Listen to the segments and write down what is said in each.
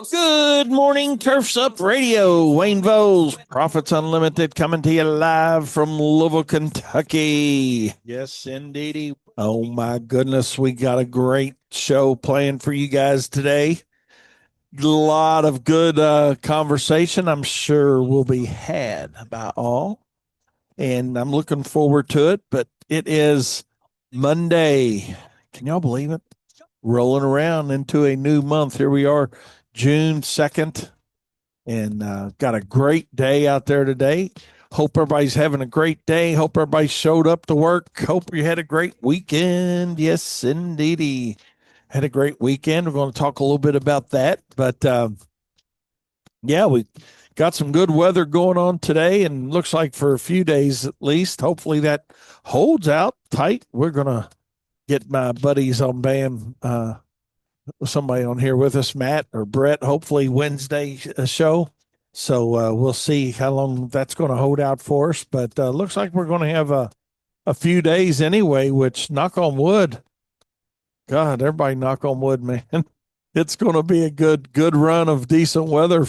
Good morning, Turfs Up Radio. Wayne Voles, Profits Unlimited, coming to you live from Louisville, Kentucky. Yes, indeedy. Oh, my goodness. We got a great show planned for you guys today. A lot of good conversation, I'm sure, will be had by all. And I'm looking forward to it. But it is Monday. Can y'all believe it? Rolling around into a new month. Here we are, June 2nd, and got a great day out there today. Hope everybody's having a great day. Hope everybody showed up to work. Hope you had a great weekend. Yes, indeedy. Had a great weekend. We're going to talk a little bit about that. But yeah, we got some good weather going on today, and looks like for a few days at least. Hopefully that holds out tight. We're going to get my buddies on BAM, somebody on here with us, Matt or Brett, hopefully Wednesday show. So we'll see how long that's going to hold out for us. But looks like we're going to have a few days anyway, which, knock on wood. God, everybody knock on wood, man. It's going to be a good run of decent weather.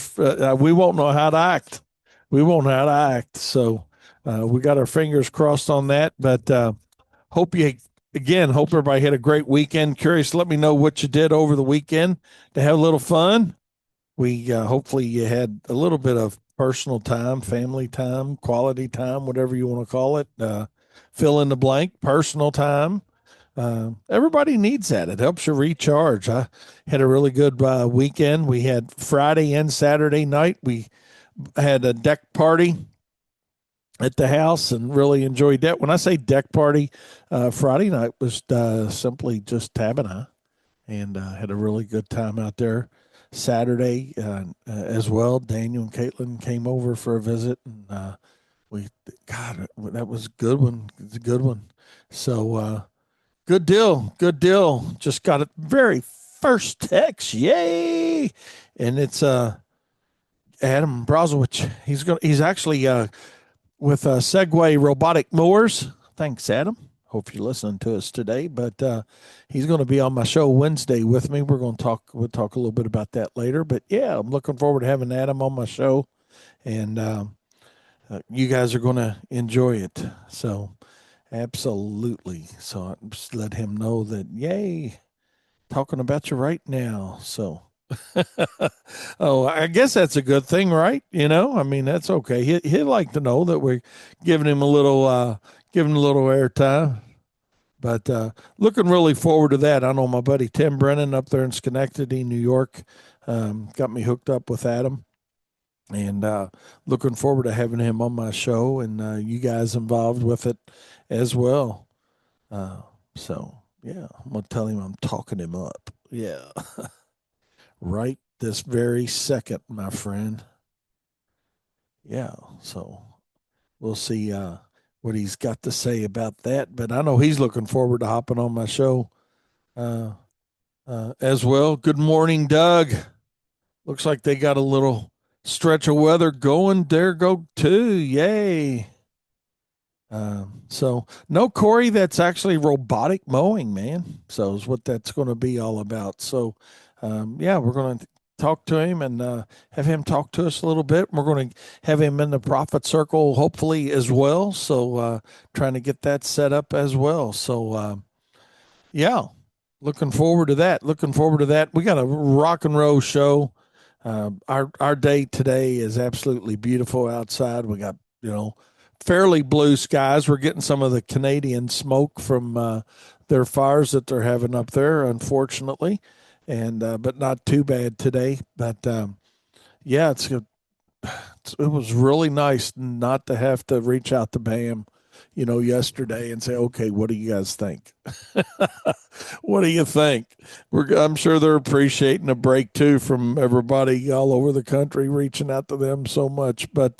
We won't know how to act. We won't know how to act. So we got our fingers crossed on that. But hope everybody had a great weekend. Curious, let me know what you did over the weekend to have a little fun. We hopefully you had a little bit of personal time, family time, quality time, whatever you want to call it. Fill in the blank, personal time. Everybody needs that. It helps you recharge. I had a really good weekend. We had Friday and Saturday night. We had a deck party at the house and really enjoyed that. When I say deck party, Friday night was simply just Tab and I, and had a really good time out there. Saturday as well, Daniel and Caitlin came over for a visit, and that was a good one. It's a good one. So good deal. Just got a very first text, yay! And it's Adam Brozowicz. He's actually with Segway Robotic Mowers. Thanks, Adam. Hope you're listening to us today. But he's going to be on my show Wednesday with me. We'll talk a little bit about that later. But yeah, I'm looking forward to having Adam on my show, and you guys are going to enjoy it. So absolutely. So I just let him know that, yay, talking about you right now. So. Oh, I guess that's a good thing, right? I mean, that's okay. He'd like to know that we're giving him a little airtime. But looking really forward to that. I know my buddy Tim Brennan up there in Schenectady, New York, got me hooked up with Adam, and looking forward to having him on my show, and you guys involved with it as well. So yeah, I'm gonna tell him I'm talking him up. Yeah. Right this very second, my friend. Yeah, so we'll see what he's got to say about that. But I know he's looking forward to hopping on my show as well. Good morning, Doug. Looks like they got a little stretch of weather going. There go too. Yay. So no, Corey, that's actually robotic mowing, man. So is what that's going to be all about. So yeah, we're going to talk to him and have him talk to us a little bit. We're going to have him in the profit circle, hopefully, as well. So trying to get that set up as well. So yeah, looking forward to that. We got a rock and roll show. Our day today is absolutely beautiful outside. We got, fairly blue skies. We're getting some of the Canadian smoke from their fires that they're having up there, unfortunately, and but not too bad today. But yeah, it was really nice not to have to reach out to BAM, yesterday and say, okay, what do you guys think? What do you think? I'm sure they're appreciating a break too from everybody all over the country reaching out to them so much, but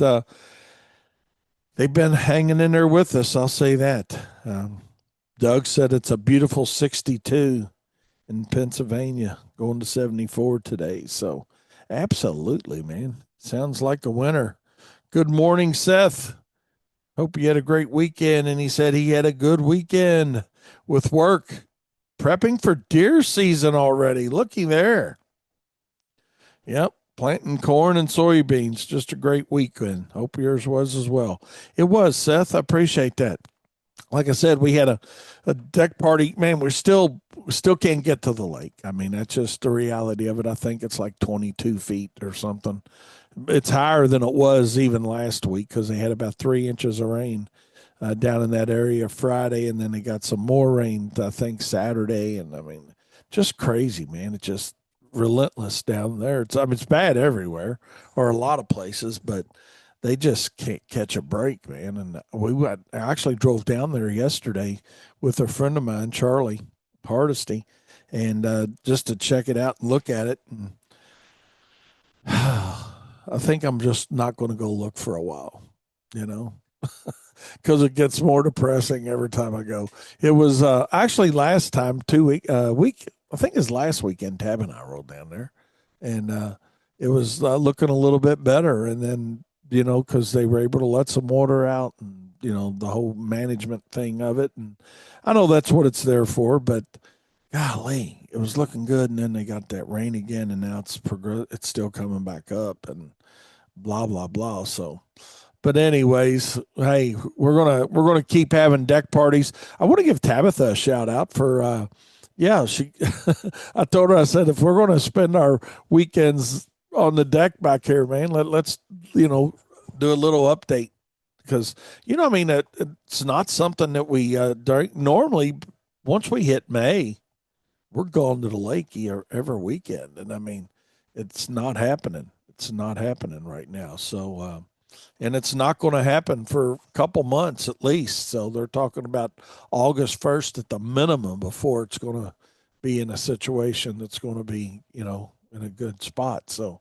they've been hanging in there with us. I'll say that. Doug said it's a beautiful 62 in Pennsylvania, going to 74 today. So absolutely, man. Sounds like a winter. Good morning, Seth. Hope you had a great weekend. And he said he had a good weekend with work, prepping for deer season already. Looky there. Yep. Planting corn and soybeans. Just a great weekend. Hope yours was as well. It was, Seth. I appreciate that. Like I said, we had a deck party. Man, we still can't get to the lake. I mean, that's just the reality of it. I think it's like 22 feet or something. It's higher than it was even last week because they had about 3 inches of rain down in that area Friday, and then they got some more rain, I think, Saturday. And I mean, just crazy, man. It's just relentless down there. It's bad everywhere or a lot of places, but they just can't catch a break, man. And I actually drove down there yesterday with a friend of mine, Charlie Hardesty, and just to check it out and look at it. And I think I'm just not going to go look for a while, you know, because it gets more depressing every time I go. It was actually last time 2 week. I think it's last weekend. Tab and I rode down there, and it was looking a little bit better. And then because they were able to let some water out, and the whole management thing of it. And I know that's what it's there for, but golly, it was looking good. And then they got that rain again, and now it's still coming back up, and blah blah blah. So but anyways, hey, we're gonna keep having deck parties. I want to give Tabitha a shout out for yeah, she I told her, I said, if we're gonna spend our weekends on the deck back here, man, let's do a little update because I mean it's not something that we normally once we hit May, we're going to the lake every weekend. And I mean, it's not happening. It's not happening right now. So and it's not going to happen for a couple months at least. So they're talking about August 1st at the minimum before it's going to be in a situation that's going to be, in a good spot. So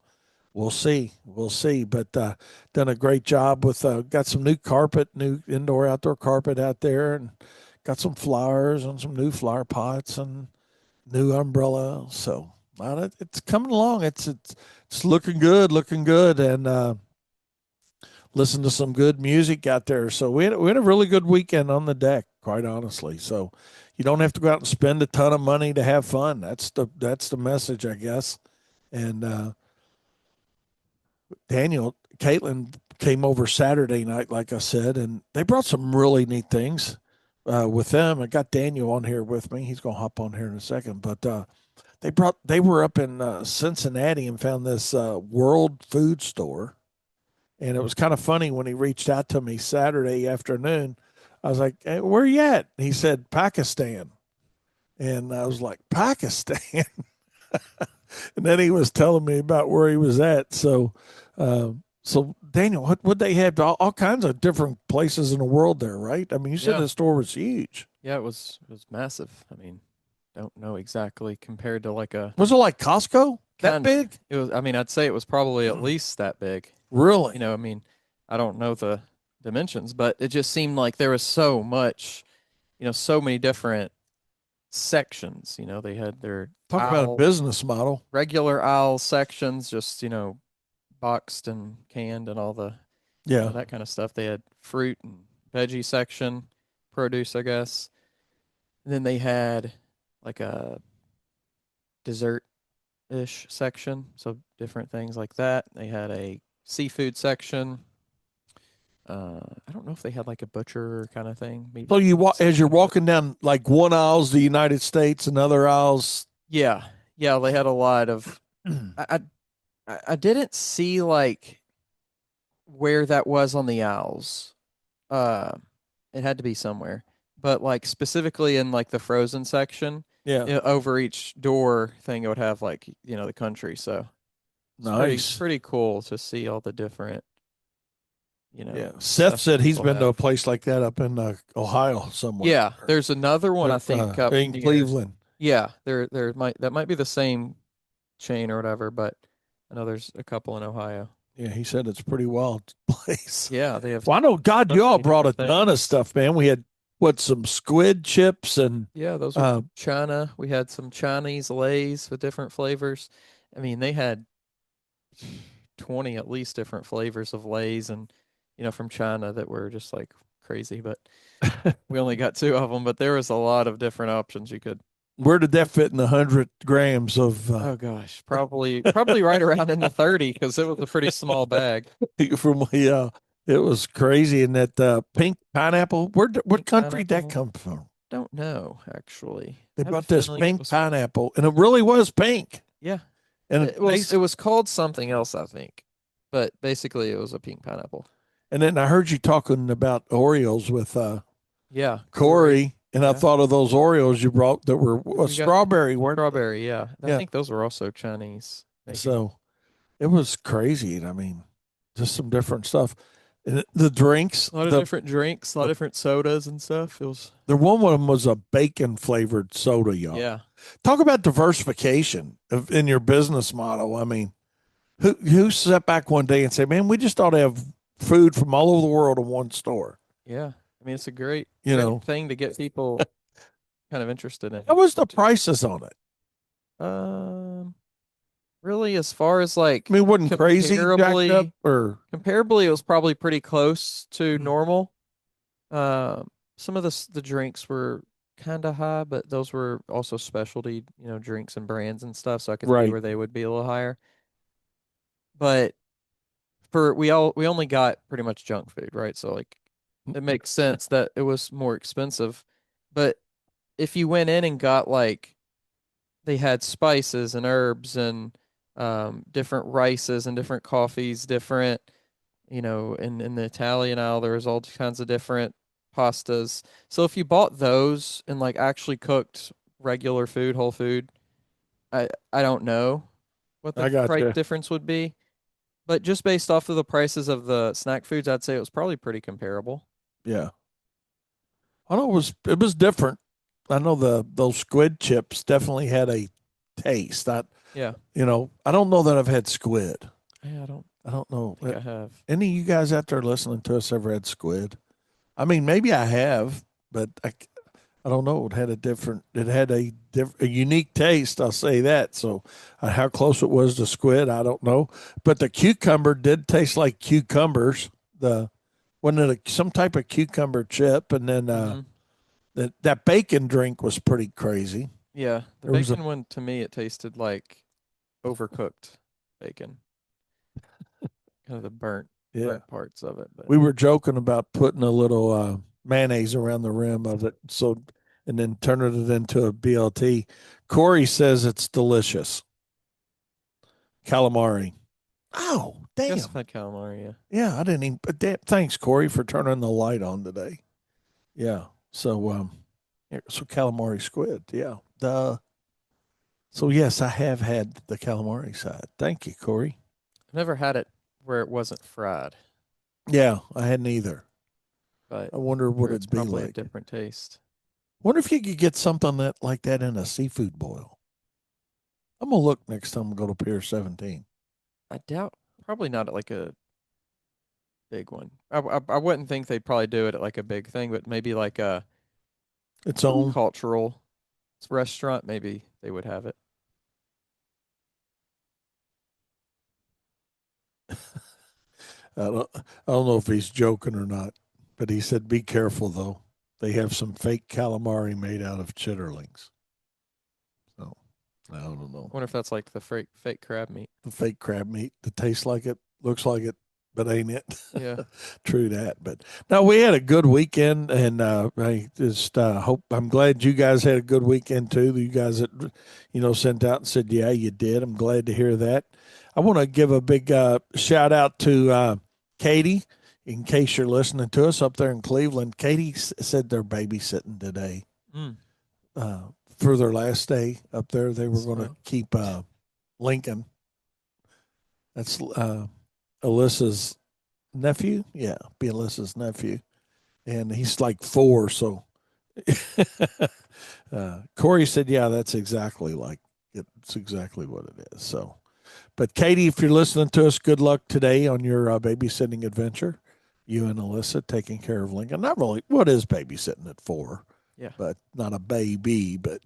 we'll see. We'll see. But done a great job with, got some new carpet, new indoor outdoor carpet out there, and got some flowers and some new flower pots and new umbrella. So it's coming along. It's looking good, looking good. And, listen to some good music out there. So we had a really good weekend on the deck, quite honestly. So you don't have to go out and spend a ton of money to have fun. That's the message, I guess. And Caitlin came over Saturday night, like I said, and they brought some really neat things with them. I got Daniel on here with me. He's gonna hop on here in a second, but they were up in Cincinnati and found this World Food Store. And it was kind of funny when he reached out to me Saturday afternoon. I was like, hey, where you at? And he said, Pakistan. And I was like, Pakistan? And then he was telling me about where he was at. So Daniel, what they had all kinds of different places in the world there, right? I mean, you said Yeah. the store was huge. Yeah, it was massive. I mean, don't know exactly compared to like a Was it like Costco? That kind big? it was I mean, I'd say it was probably at least that big. Really? I mean, I don't know the dimensions, but it just seemed like there was so much, so many different sections. They had their Talk about a aisle, business model. regular aisle sections, just, boxed and canned and all the, Yeah. that kind of stuff. They had fruit and veggie section, produce, I guess. And then they had like a dessert ish section, so different things like that. They had a seafood section. I don't know if they had like a butcher kind of thing. Maybe So as you're section, but walking down, like one aisle's the United States, and other aisles. yeah, yeah, they had a lot of. I didn't see like where that was on the owls. Uh, it had to be somewhere, but like specifically in like the frozen section, Yeah. over each door thing, it would have like the country. So it's pretty Nice. pretty cool to see all the different Yeah. Seth stuff that said he's people been to a have. place like that up in Ohio somewhere, Yeah, there's another one I think up in near. Cleveland. Yeah, there might be the same chain or whatever, but I know there's a couple in Ohio. Yeah, he said it's a pretty wild place. Yeah, they have Well, I know, God, so you all many brought a different ton of things. stuff, man. We had some squid chips and Yeah, those are uh, China. We had some Chinese Lays with different flavors. I mean, they had 20 at least different flavors of Lays and from China that were just like crazy, but we only got two of them, but there was a lot of different options you could Where did that fit in the 100 grams of Oh gosh, probably right around in the 30 because it was a pretty small bag. from yeah, it was crazy. And that pink pineapple, what Pink country did that pineapple. come from? Don't know actually. They I have a brought this feeling it pink was pineapple, and it really was pink. yeah. And it It tastes. was called something else, I think. But basically it was a pink pineapple. And then I heard you talking about Oreos with Yeah, Corey. Corey, and I Yeah. thought of those Oreos you brought that were We got strawberry, weren't they? strawberry, yeah. I Yeah. think those were also Chinese making. So it was crazy. I mean, just some different stuff. And the drinks, A lot of different drinks, a lot of different sodas and stuff. It was the one of them was a bacon flavored soda, y'all. yeah. Talk about diversification in your business model. I mean, who sat back one day and said, "Man, we just ought to have food from all over the world in one store." Yeah. I mean, it's a great You know, thing to get people kind of interested in. what was the prices on it? Um, really, as far as like I mean, it wasn't crazy jacked up, or comparably, it was probably pretty close to mm, normal. Some of the drinks were kind of high, but those were also specialty, drinks and brands and stuff. So I could see right? where they would be a little higher. But we only got pretty much junk food, right? So like it makes sense that it was more expensive. But if you went in and got like they had spices and herbs and different rices and different coffees, different, in the Italian aisle, there was all kinds of different pastas. So if you bought those and like actually cooked regular food, whole food, I don't know what the I got price you. difference would be, but just based off of the prices of the snack foods, I'd say it was probably pretty comparable. Yeah, I know it was different. I know those squid chips definitely had a taste. Yeah. I don't know that I've had squid. Yeah, I don't know. I think I have. Any of you guys out there listening to us ever had squid? I mean, maybe I have, but I don't know. It had a unique taste. I'll say that. So, how close it was to squid, I don't know. But the cucumber did taste like cucumbers. Wasn't it some type of cucumber chip? And then Hmm. that bacon drink was pretty crazy. Yeah, the There was a bacon one to me it tasted like overcooked bacon, kind of the yeah. burnt parts of it. But We were joking about putting a little mayonnaise around the rim of it, and then turning it into a BLT. Corey says it's delicious. Calamari. Oh, I guess I've damn. had calamari. Yeah, Yeah, I didn't even. But thanks, Corey, for turning the light on today. Yeah. So, so calamari squid. Yeah. So yes, I have had the calamari side. Thank you, Corey. I've never had it where it wasn't fried, Yeah, I hadn't either. but I wonder I'm what sure it's it'd be probably a like. different taste. Wonder if you could get something like that in a seafood boil. I'm gonna look next time we go to Pier 17. I doubt, probably not at like a big one. I wouldn't think they'd probably do it at like a big thing, but maybe like a Its own. cultural restaurant, maybe they would have it. I don't know if he's joking or not, but he said, "Be careful though. They have some fake calamari made out of chitterlings." So I don't know. I wonder if that's like the fake crab meat. The fake crab meat that tastes like it, looks like it, but ain't it? Yeah. True that. But no, we had a good weekend, and I just hope I'm glad you guys had a good weekend too. You guys that sent out and said, "Yeah, you did." I'm glad to hear that. I want to give a big shout out to Katie, in case you're listening to us up there in Cleveland. Katie said they're babysitting today Mm. uh, for their last day up there. They were going to So, keep Lincoln. That's Alyssa's nephew. Yeah, be Alyssa's nephew. And he's like 4. So Corey said, yeah, that's exactly like it's exactly what it is. So, but Katie, if you're listening to us, good luck today on your babysitting adventure. You and Alyssa taking care of Lincoln. Not really. What is babysitting at 4? yeah. But not a baby, but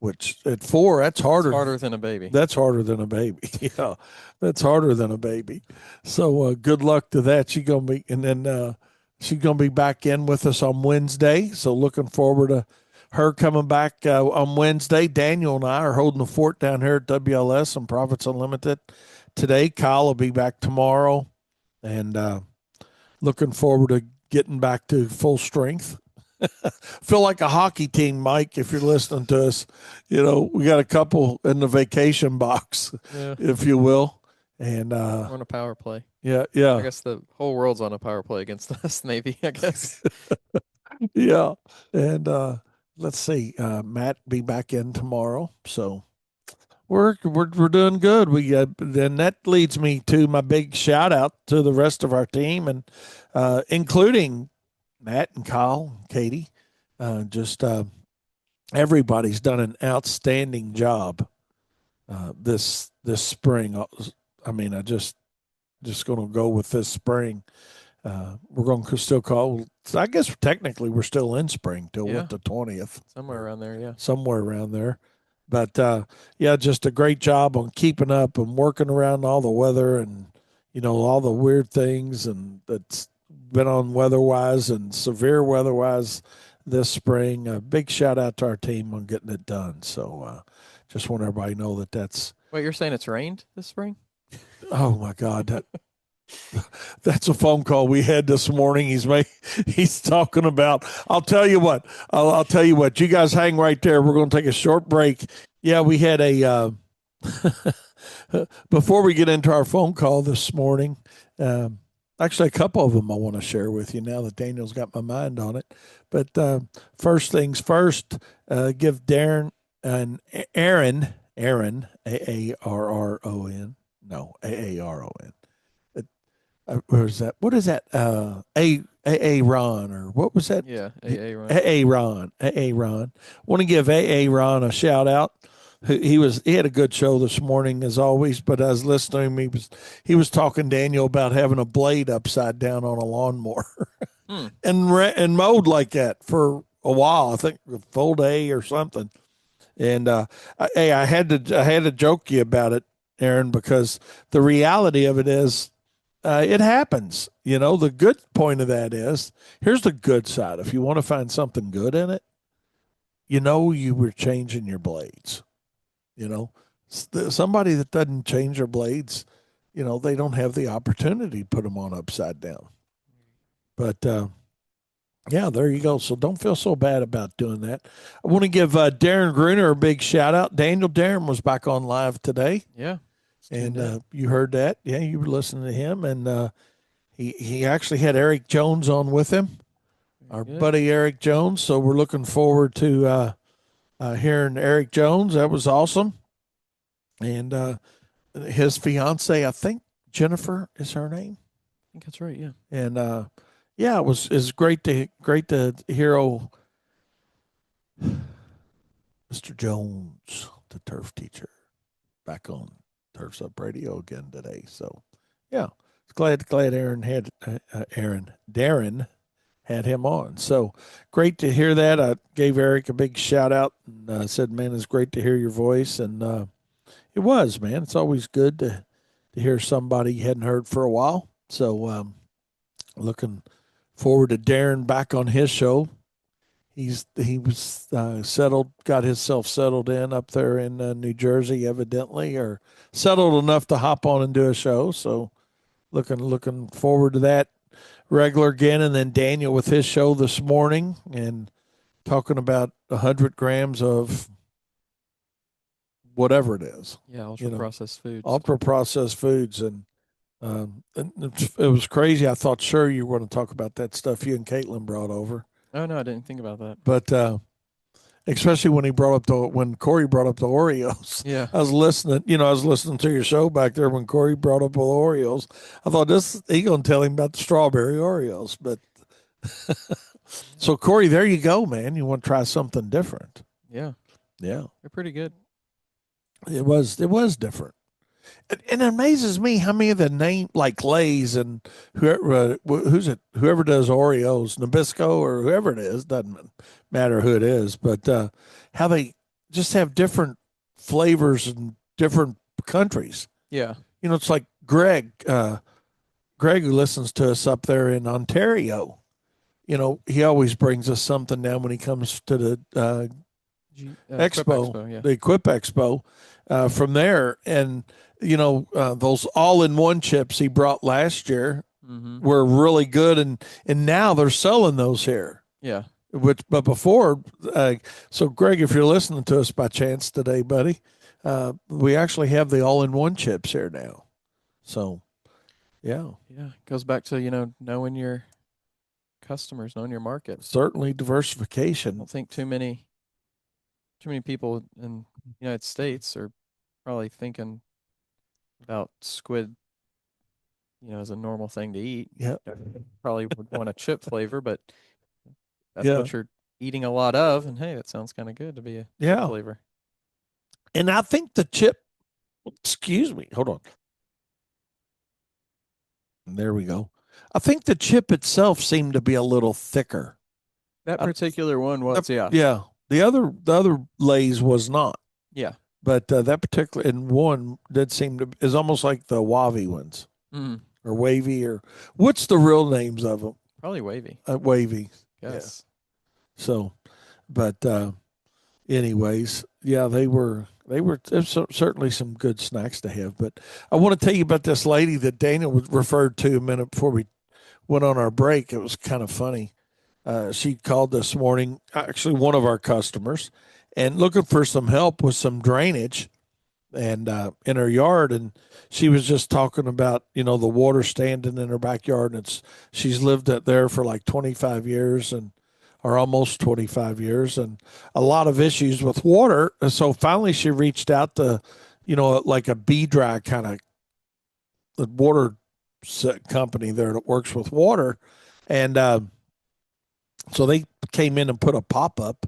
which at 4, that's harder. It's harder than a baby. That's harder than a baby. Yeah, that's harder than a baby. So good luck to that. She's gonna be, and then she's gonna be back in with us on Wednesday. So looking forward to her coming back on Wednesday. Daniel and I are holding the fort down here at WLS and Profits Unlimited today. Kyle will be back tomorrow, and looking forward to getting back to full strength. Feel like a hockey team, Mike, if you're listening to us. We got a couple in the vacation box, Yeah. if you will. And We're on a power play. yeah, I yeah, guess the whole world's on a power play against us, maybe, I guess. yeah. And let's see, Matt be back in tomorrow. So we're doing good. Then that leads me to my big shout out to the rest of our team, and including Matt and Kyle, and Katie. Just everybody's done an outstanding job this spring. I mean, I just going to go with this spring. We're going to still call. I guess technically we're still in spring till Yeah. what, the 20th, Somewhere around there, yeah. somewhere around there. But yeah, just a great job on keeping up and working around all the weather and all the weird things and that's been on weather-wise and severe weather-wise this spring. A big shout out to our team on getting it done. So just want everybody to know that's. Wait, you're saying it's rained this spring? Oh my God, that's a phone call we had this morning. He's talking about. I'll tell you what. I'll tell you what. You guys hang right there. We're going to take a short break. Yeah, we had a. Before we get into our phone call this morning, actually a couple of them I want to share with you now that Daniel's got my mind on it. But first things first, give Darren and Aaron, Aarron, no, Aaron. Where's that? What is that? Ron, or what was that? Yeah, AA Ron. Ron. Want to give Ron a shout out. He had a good show this morning as always, but I was listening to him. He was talking Daniel about having a blade upside down on a lawnmower and mowed like that for a while. I think a full day or something. And I had to joke you about it, Aaron, because the reality of it is it happens. The good point of that is, here's the good side. If you want to find something good in it, you were changing your blades. Somebody that doesn't change their blades, they don't have the opportunity to put them on upside down. But yeah, there you go. So don't feel so bad about doing that. I want to give Darren Gruner a big shout out. Darren was back on live today. Yeah. And you heard that. Yeah, you were listening to him. And he actually had Eric Jones on with him, our buddy Eric Jones. So we're looking forward to hearing Eric Jones. That was awesome. And his fiance, I think Jennifer is her name. I think that's right, yeah. And yeah, it's great to hear Mr. Jones, the turf teacher, back on Turfs Up Radio again today. So yeah, glad Darren had him on. So great to hear that. I gave Eric a big shout out and said, man, it's great to hear your voice. And it was, man. It's always good to hear somebody you hadn't heard for a while. So looking forward to Darren back on his show. He was settled, got himself settled in up there in New Jersey, evidently, or settled enough to hop on and do a show. So looking forward to that regular again. And then Daniel with his show this morning and talking about 100 grams of whatever it is. Yeah, ultra-processed foods. Ultra-processed foods. And it was crazy. I thought, sure, you were going to talk about that stuff you and Caitlin brought over. Oh, no, I didn't think about that. But especially when Corey brought up the Oreos. Yeah. I was listening to your show back there when Corey brought up the Oreos. I thought he going to tell him about the strawberry Oreos. But so, Corey, there you go, man. You want to try something different. Yeah. Yeah. They're pretty good. It was different. And it amazes me how many of the name, like Lay's and whoever does Oreos, Nabisco or whoever it is, doesn't matter who it is, but how they just have different flavors in different countries. Yeah. It's like Greg who listens to us up there in Ontario. he always brings us something now when he comes to the Quip expo, Expo, yeah. the Equip Expo, from there. And, those all-in-one chips he brought last year Mm-hmm. were really good. And now they're selling those here. Yeah. But before, so Greg, if you're listening to us by chance today, buddy, we actually have the all-in-one chips here now. So, yeah, Yeah. Goes back to, knowing your customers, knowing your market. certainly I diversification. don't think too many people in the United States are probably thinking about squid, as a normal thing to eat. Yeah, Probably would want a chip flavor, but that's yeah, what you're eating a lot of. And hey, that sounds kind of good to be a chip yeah. flavor. And I think the chip, excuse me, hold on. There we go. I think the chip itself seemed to be a little thicker. That I, particular one was, yeah. yeah, the other Lay's was not, Yeah. but that particular and one did seem to is almost like the Wavy ones Mm, or Wavy or what's the real names of them? probably wavy. Wavy, yeah. Yes. So, but anyways, yeah, they were certainly some good snacks to have. But I want to tell you about this lady that Daniel referred to a minute before we went on our break. It was kind of funny. She called this morning, actually one of our customers, and looking for some help with some drainage and in her yard. And she was just talking about the water standing in her backyard, and she's lived it there for like 25 years and or almost 25 years, and a lot of issues with water. And so finally, she reached out to like a B dry kind of water company there that works with water, and so they came in and put a pop up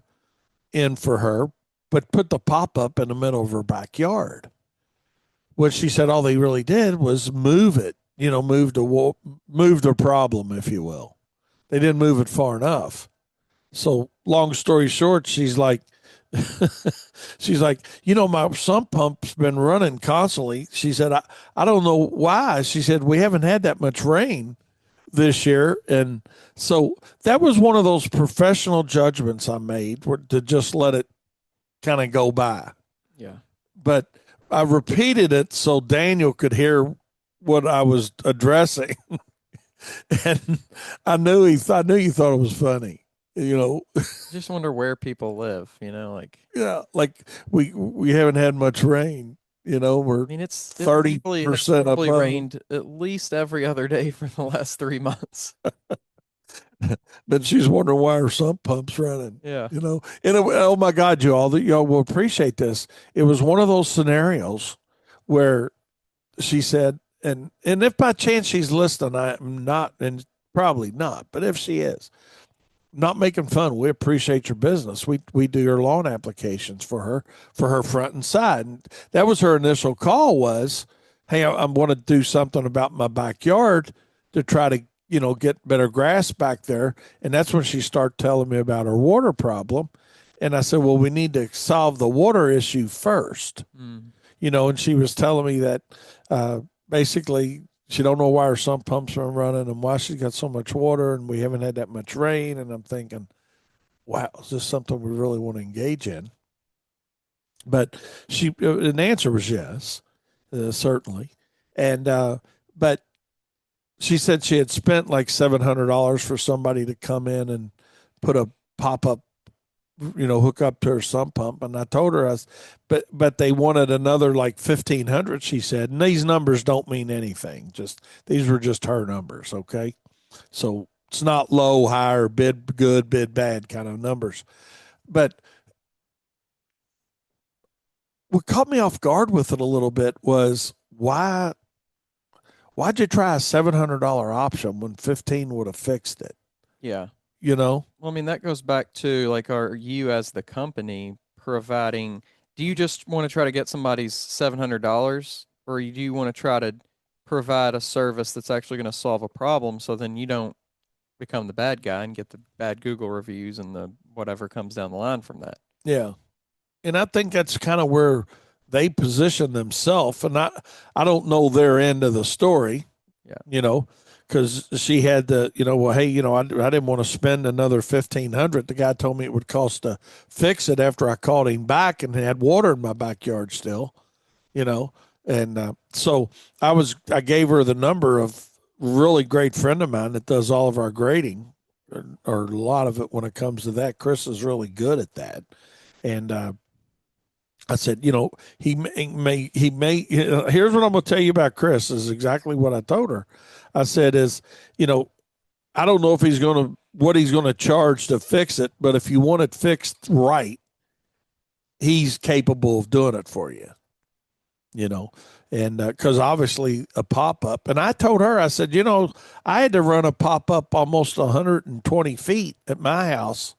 in for her, but put the pop up in the middle of her backyard. What she said all they really did was move it, move the problem, if you will. They didn't move it far enough. So long story short, she's like, my sump pump's been running constantly. She said, I don't know why. She said, we haven't had that much rain this year. And so that was one of those professional judgments I made to just let it kind of go by. Yeah. But I repeated it so Daniel could hear what I was addressing. And I knew you thought it was funny. Just wonder where people live, like. Yeah, like we haven't had much rain. We're I mean, it 30% probably above. rained at least every other day for the last 3 months. But she's wondering why her sump pump's running. Yeah. And oh my God, y'all will appreciate this. It was one of those scenarios where she said, and if by chance she's listening, I'm not, and probably not, but if she is, not making fun. We appreciate your business. We do your lawn applications for her front and side. And that was her initial call was, hey, I want to do something about my backyard to try to, get better grass back there. And that's when she started telling me about her water problem. And I said, well, we need to solve the water issue first. Mm. And she was telling me that basically she don't know why her sump pumps are running and why she's got so much water and we haven't had that much rain. And I'm thinking, wow, is this something we really want to engage in? But an answer was yes, certainly. And but she said she had spent like $700 for somebody to come in and put a pop up, hook up to her sump pump. And I told her, but they wanted another like 1,500. She said, and these numbers don't mean anything. These were just her numbers. Okay, so it's not low, high, or bid good, bid bad kind of numbers. But what caught me off guard with it a little bit was why'd you try a $700 option when 15 would have fixed it? Yeah. Well, I mean, that goes back to like, are you as the company providing, do you just want to try to get somebody's $700 or do you want to try to provide a service that's actually going to solve a problem so then you don't become the bad guy and get the bad Google reviews and the whatever comes down the line from that? yeah. And I think that's kind of where they position themselves. And I don't know their end of the story, Yeah. because she had the, well, hey, I didn't want to spend another 1,500. The guy told me it would cost to fix it after I called him back and had water in my backyard still, you know. And so I gave her the number of a really great friend of mine that does all of our grading, or a lot of it when it comes to that. Chris is really good at that. And I said, here's what I'm going to tell you about Chris is exactly what I told her. I said I don't know if what he's going to charge to fix it, but if you want it fixed right, he's capable of doing it for you, and because obviously a pop-up. And I told her, I said, I had to run a pop-up almost 120 feet at my house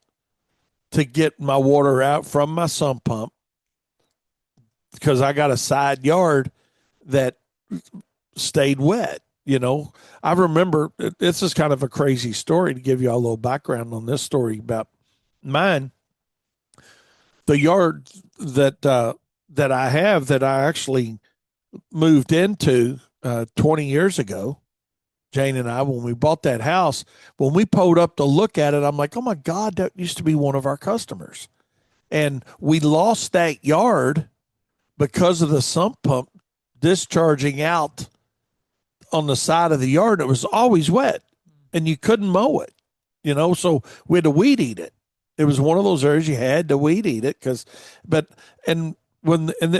to get my water out from my sump pump because I got a side yard that stayed wet. I remember this is kind of a crazy story to give you all a little background on this story about mine. The yard that I have that I actually moved into 20 years ago, Jane and I, when we bought that house, when we pulled up to look at it, I'm like, oh my God, that used to be one of our customers. And we lost that yard because of the sump pump discharging out on the side of the yard. It was always wet and you couldn't mow it, so we had to weed eat it. It was one of those areas you had to weed eat it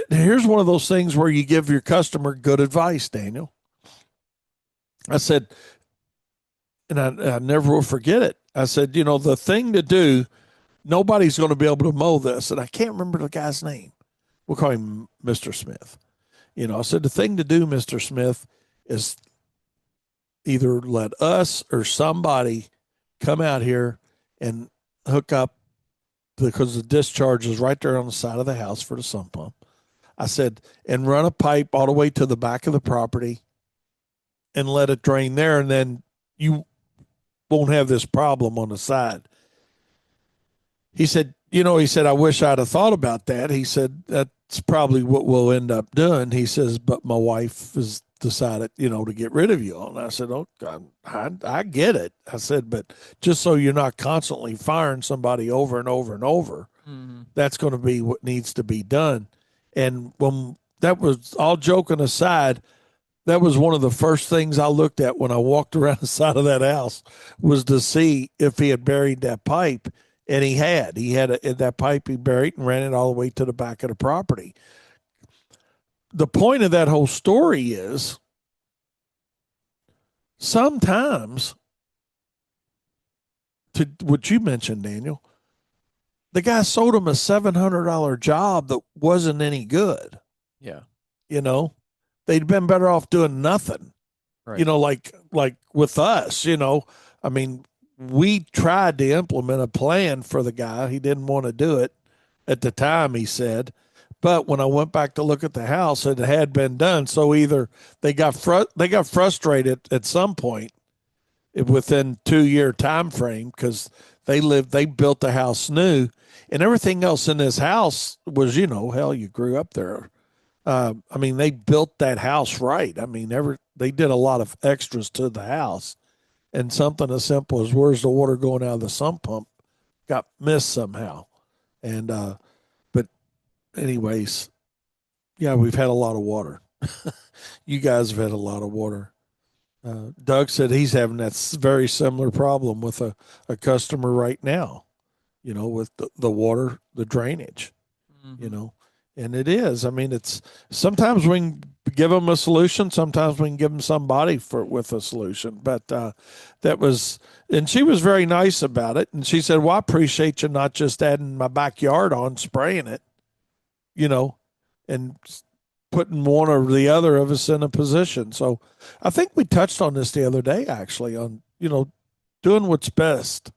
here's one of those things where you give your customer good advice, Daniel. I said, and I never will forget it. I said, the thing to do, nobody's going to be able to mow this. And I can't remember the guy's name. We'll call him Mr. Smith. I said, the thing to do, Mr. Smith, is either let us or somebody come out here and hook up because the discharge is right there on the side of the house for the sump pump. I said, and run a pipe all the way to the back of the property and let it drain there. And then you won't have this problem on the side. He said, I wish I'd have thought about that. He said, that's probably what we'll end up doing. He says, but my wife has decided, to get rid of you. And I said, oh, God, I get it. I said, but just so you're not constantly firing somebody over and over and over, that's going to be what needs to be done. And when that was all joking aside, that was one of the first things I looked at when I walked around the side of that house was to see if he had buried that pipe. And he had that pipe he buried and ran it all the way to the back of the property. The point of that whole story is sometimes, to what you mentioned, Daniel, the guy sold him a $700 job that wasn't any good. Yeah. They'd been better off doing nothing. Right. Like with us, I mean, we tried to implement a plan for the guy. He didn't want to do it at the time, he said. But when I went back to look at the house, it had been done. So either they got frustrated at some point within 2-year time frame because they built the house new, and everything else in this house was, hell, you grew up there. I mean, they built that house right. I mean, they did a lot of extras to the house, and something as simple as where's the water going out of the sump pump got missed somehow. And but anyways, yeah, we've had a lot of water. You guys have had a lot of water. Doug said he's having that very similar problem with a customer right now, with the water, the drainage, and it is. I mean, it's sometimes we can give them a solution. Sometimes we can give them somebody with a solution. But and she was very nice about it. And she said, well, I appreciate you not just adding my backyard on, spraying it, and putting one or the other of us in a position. So I think we touched on this the other day, actually, on, doing what's best,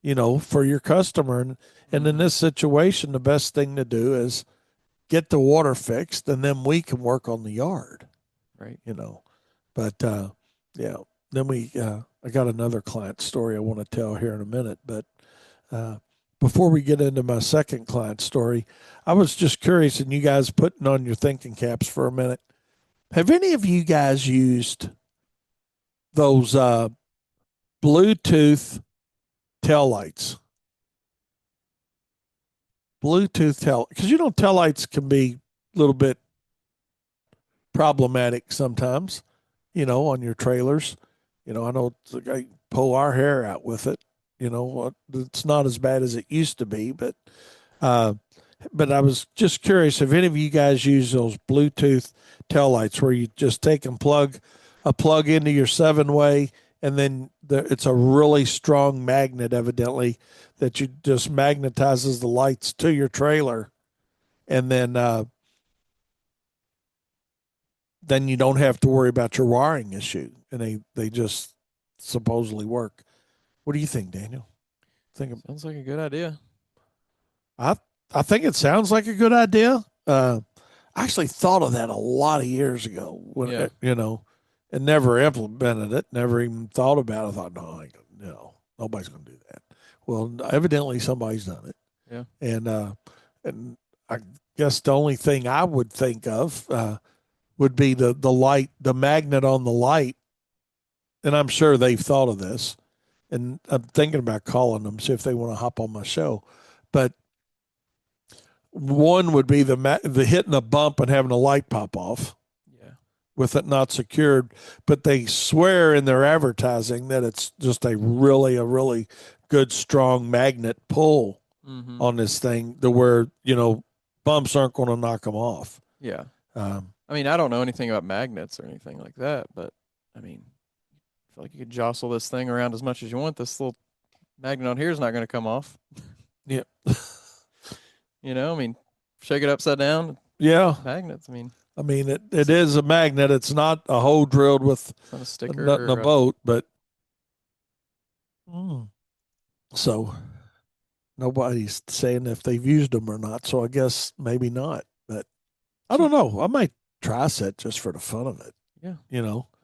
for your customer. And in this situation, the best thing to do is get the water fixed, and then we can work on the yard. Right. But, yeah, then I got another client story I want to tell here in a minute. But before we get into my second client story, I was just curious, and you guys putting on your thinking caps for a minute. Have any of you guys used those Bluetooth tail lights. Bluetooth tail, because tail lights can be a little bit problematic sometimes, on your trailers. I know I pull our hair out with it. It's not as bad as it used to be, uh, but I was just curious if any of you guys use those Bluetooth tail lights where you just take and plug a plug into your 7-way, and then it's a really strong magnet, evidently, that you just magnetizes the lights to your trailer, and then you don't have to worry about your wiring issue, and they just supposedly work. What do you think, Daniel? Sounds like a good idea. I I think it sounds like a good idea. I actually thought of that a lot of years ago when and never implemented it. Never even thought about it. I thought, no, nobody's going to do that. Well, evidently somebody's done it. Yeah, and I guess the only thing I would think of would be the light, the magnet on the light, and I'm sure they've thought of this. And I'm thinking about calling them, see if they want to hop on my show. But one would be the hitting a bump and having a light pop off. Yeah. With it not secured, but they swear in their advertising that it's just a really good strong magnet pull on this thing to where bumps aren't going to knock them off. Yeah. I mean, I don't know anything about magnets or anything like that, but I mean, I feel like you could jostle this thing around as much as you want. This little magnet on here is not going to come off. Yeah. I mean, shake it upside down. Yeah. Magnets. I mean, it is a magnet. It's not a hole drilled with a sticker nut in a boat, but so nobody's saying if they've used them or not. So I guess maybe not. But I don't know. I might try set just for the fun of it. Yeah.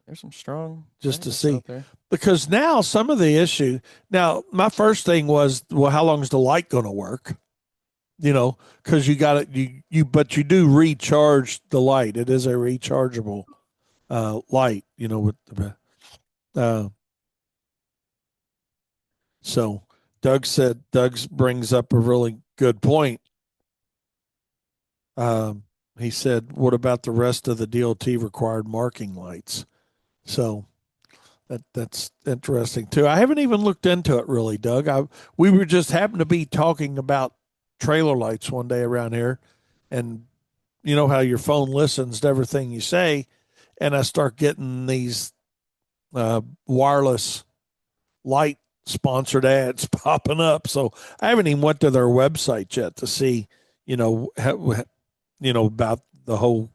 There's some strong just to see, because now some of the issue. Now my first thing was, well, how long is the light going to work? Because you got it, but you do recharge the light. It is a rechargeable light, with the. So Doug brings up a really good point. He said, "What about the rest of the DOT required marking lights?" So that's interesting too. I haven't even looked into it really, Doug. We were just happened to be talking about trailer lights one day around here, and you know how your phone listens to everything you say, and I start getting these wireless light sponsored ads popping up. So I haven't even went to their website yet to see, about the whole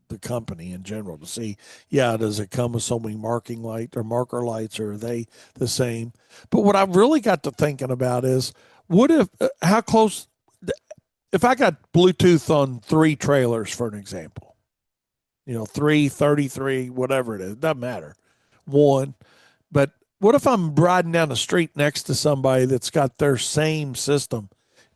the company in general to see, does it come with so many marking light or marker lights, or are they the same? But what I've really got to thinking about is, what if how close if I got Bluetooth on 3 trailers, for an example, 3, 33, whatever it is, doesn't matter, one, but what if I'm riding down the street next to somebody that's got their same system?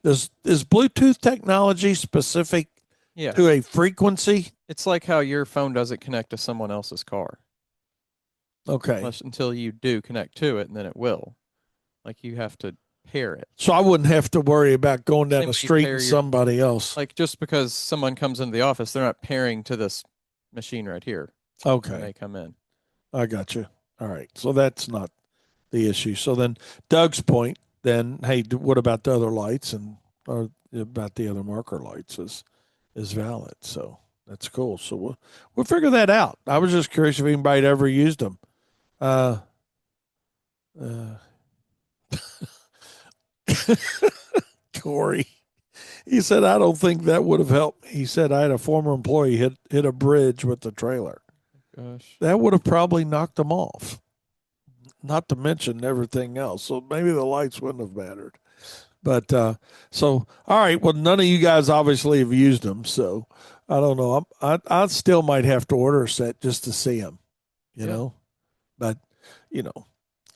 Is Bluetooth technology specific to a frequency? It's like how your phone doesn't connect to someone else's car. Okay. Until you do connect to it, and then it will. Like, you have to pair it. So I wouldn't have to worry about going down the street and somebody else. Like, just because someone comes into the office, they're not pairing to this machine right here. Okay. When they come in. I got you. All right. So that's not the issue. So then Doug's point, then, hey, what about the other lights or about the other marker lights is valid. So that's cool. So we'll figure that out. I was just curious if anybody had ever used them. Corey, he said, I don't think that would have helped. He said, I had a former employee hit a bridge with the trailer. Gosh. That would have probably knocked him off. Not to mention everything else. So maybe the lights wouldn't have mattered. But so, all right. Well, none of you guys obviously have used them. So I don't know. I still might have to order a set just to see them, you know. But,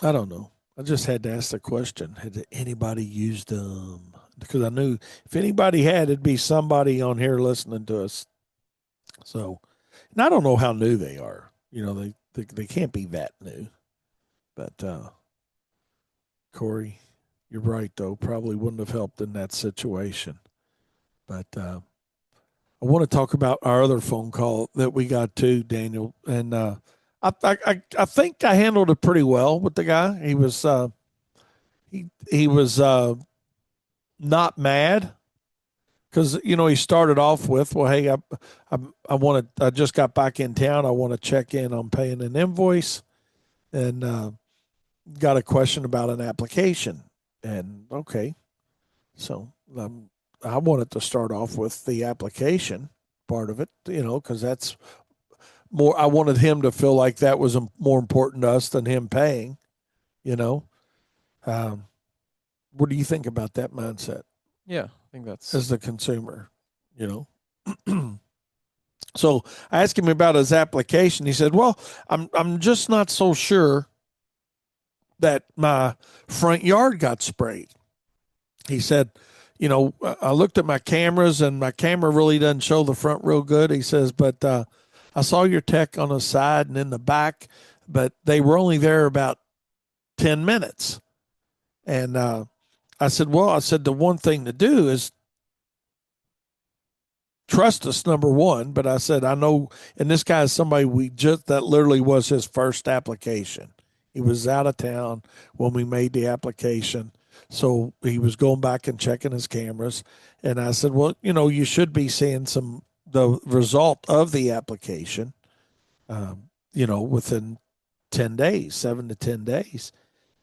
I don't know. I just had to ask the question. Had anybody used them? Because I knew if anybody had, it'd be somebody on here listening to us. So, and I don't know how new they are. They can't be that new. But Corey, you're right though. Probably wouldn't have helped in that situation. But I want to talk about our other phone call that we got too, Daniel. And I think I handled it pretty well with the guy. He was not mad because he started off with, well, hey, I just got back in town. I want to check in on paying an invoice, and got a question about an application. And okay, so I wanted to start off with the application part of it, because that's more. I wanted him to feel like that was more important to us than him paying. You know, um, what do you think about that mindset Yeah, I think that's as the consumer? You know. So I asked him about his application. He said, "Well, I'm just not so sure that my front yard got sprayed." He said, I looked at my cameras and my camera really doesn't show the front real good. He says, but I saw your tech on the side and in the back, but they were only there about 10 minutes. And I said, the one thing to do is trust us, number one. But I said, I know, and this guy is somebody that literally was his first application. He was out of town when we made the application. So he was going back and checking his cameras. And I said, well, you should be seeing the result of the application, within 10 days, 7 to 10 days.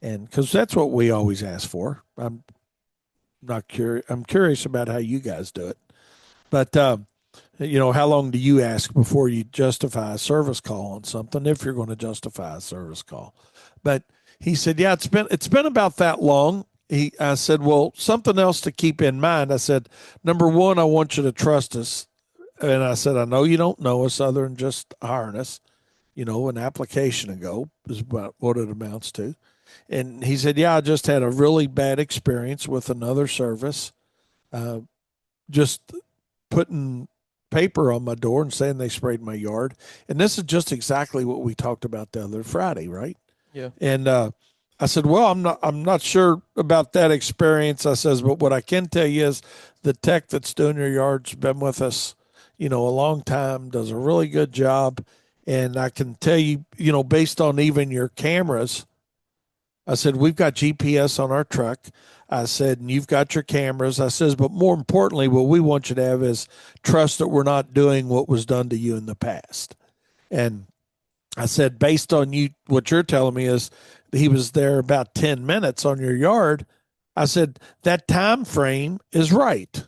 And because that's what we always ask for. I'm not curious. I'm curious about how you guys do it. But, how long do you ask before you justify a service call on something, if you're going to justify a service call? But he said, yeah, it's been about that long. I said, well, something else to keep in mind. I said, number one, I want you to trust us. And I said, I know you don't know us other than just hiring us, an application ago is about what it amounts to. And he said, yeah, I just had a really bad experience with another service. Just putting paper on my door and saying they sprayed my yard. And this is just exactly what we talked about the other Friday, right? yeah. And I said, well, I'm not sure about that experience. I says, but what I can tell you is the tech that's doing your yard's been with us, a long time, does a really good job. And I can tell you, based on even your cameras, I said, we've got GPS on our truck. I said, and you've got your cameras. I says, but more importantly, what we want you to have is trust that we're not doing what was done to you in the past. And I said, based on what you're telling me is he was there about 10 minutes on your yard. I said, that time frame is right.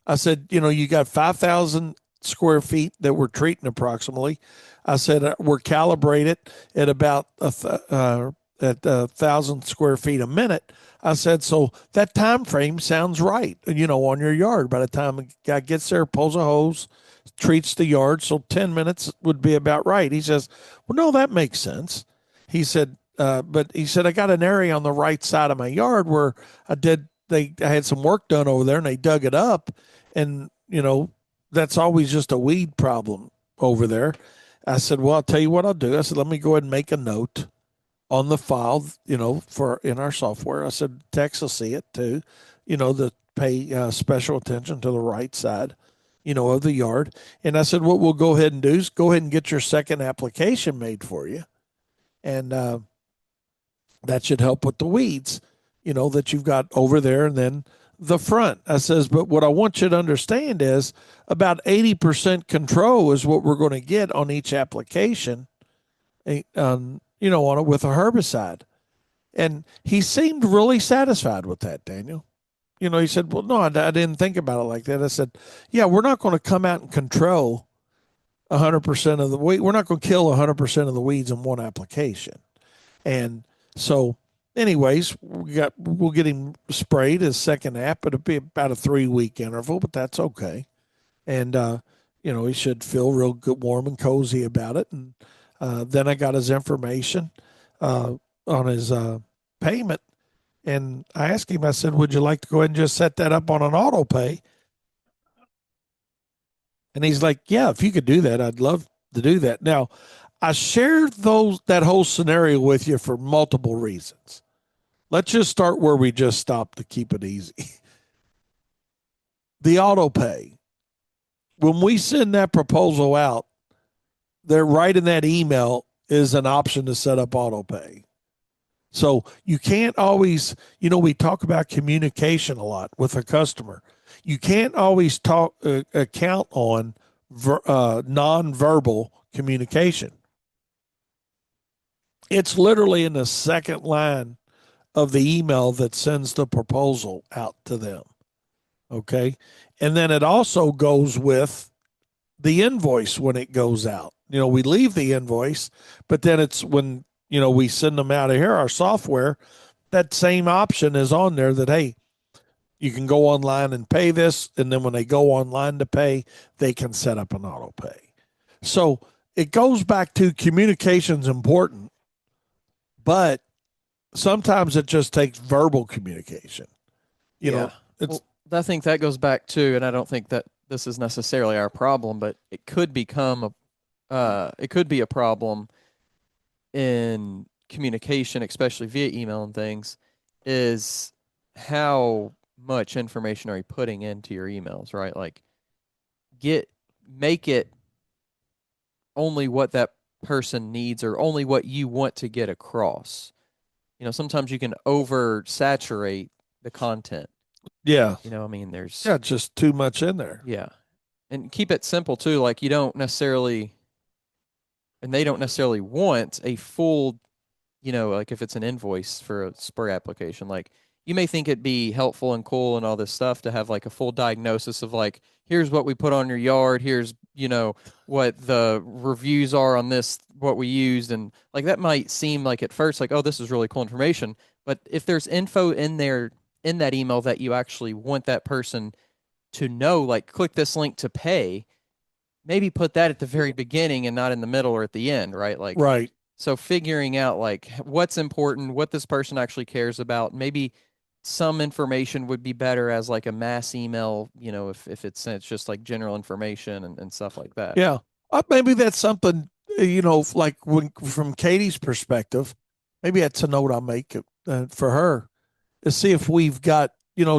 I said, you got 5,000 square feet that we're treating approximately. I said, we're calibrated at about at 1,000 square feet a minute. I said, so that time frame sounds right, on your yard. By the time a guy gets there, pulls a hose, treats the yard, so 10 minutes would be about right. He says, well, no, that makes sense. He said, but he said, I got an area on the right side of my yard where I had some work done over there and they dug it up. And, that's always just a weed problem over there. I said, well, I'll tell you what I'll do. I said, let me go ahead and make a note on the file, for in our software. I said, Tex will see it too, to pay special attention to the right side, of the yard. And I said, what we'll go ahead and do is go ahead and get your second application made for you. And that should help with the weeds, that you've got over there. And then the front, I says, but what I want you to understand is about 80% control is what we're going to get on each application, on it with a herbicide. And he seemed really satisfied with that, Daniel. He said, well, no, I didn't think about it like that. I said, yeah, we're not going to come out and control 100% of the weed. We're not going to kill 100% of the weeds in one application. And so, anyways, we'll get him sprayed his second app. It'll be about a 3-week interval, but that's okay. And, he should feel real good, warm and cozy about it. And then I got his information on his payment. And I asked him, I said, would you like to go ahead and just set that up on an auto pay? And he's like, yeah, if you could do that, I'd love to do that. Now, I share that whole scenario with you for multiple reasons. Let's just start where we just stopped to keep it easy. The auto pay. When we send that proposal out, they're right in that email is an option to set up auto pay. So you can't always, we talk about communication a lot with a customer. You can't always count on nonverbal communication. It's literally in the second line of the email that sends the proposal out to them. Okay. And then it also goes with the invoice when it goes out. We leave the invoice, but then it's when, we send them out of here, our software, that same option is on there that, hey, you can go online and pay this. And then when they go online to pay, they can set up an auto pay. So it goes back to communication's important, but sometimes it just takes verbal communication. It's, well, I think that goes back to, and I don't think that this is necessarily our problem, but it could become it could be a problem in communication, especially via email and things, is how much information are you putting into your emails, right? Like make it only what that person needs or only what you want to get across. Sometimes you can oversaturate the content. yeah. I mean, there's Yeah, just too much in there. yeah. And keep it simple too, like you don't necessarily and they don't necessarily want a full, like if it's an invoice for a spur application, like you may think it'd be helpful and cool and all this stuff to have like a full diagnosis of like, here's what we put on your yard, here's, what the reviews are on this, what we used. And like that might seem like at first like, oh, this is really cool information. But if there's info in there in that email that you actually want that person to know, like click this link to pay, maybe put that at the very beginning and not in the middle or at the end, right? Like, right. So figuring out like what's important, what this person actually cares about, maybe some information would be better as like a mass email, if it's just like general information and stuff like that. Yeah. Maybe that's something, like from Katie's perspective, maybe that's a note I'll make for her to see if we've got,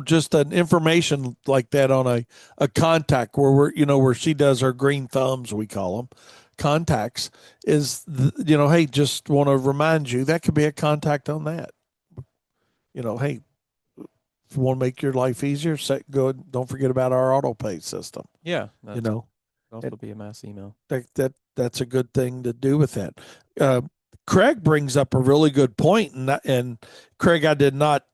just an information like that on a contact where where she does her green thumbs, we call them contacts is, hey, just want to remind you that could be a contact on that. Hey, if you want to make your life easier, don't forget about our auto pay system. Yeah. Also be a mass email. That's a good thing to do with that. Craig brings up a really good point, and Craig, I did not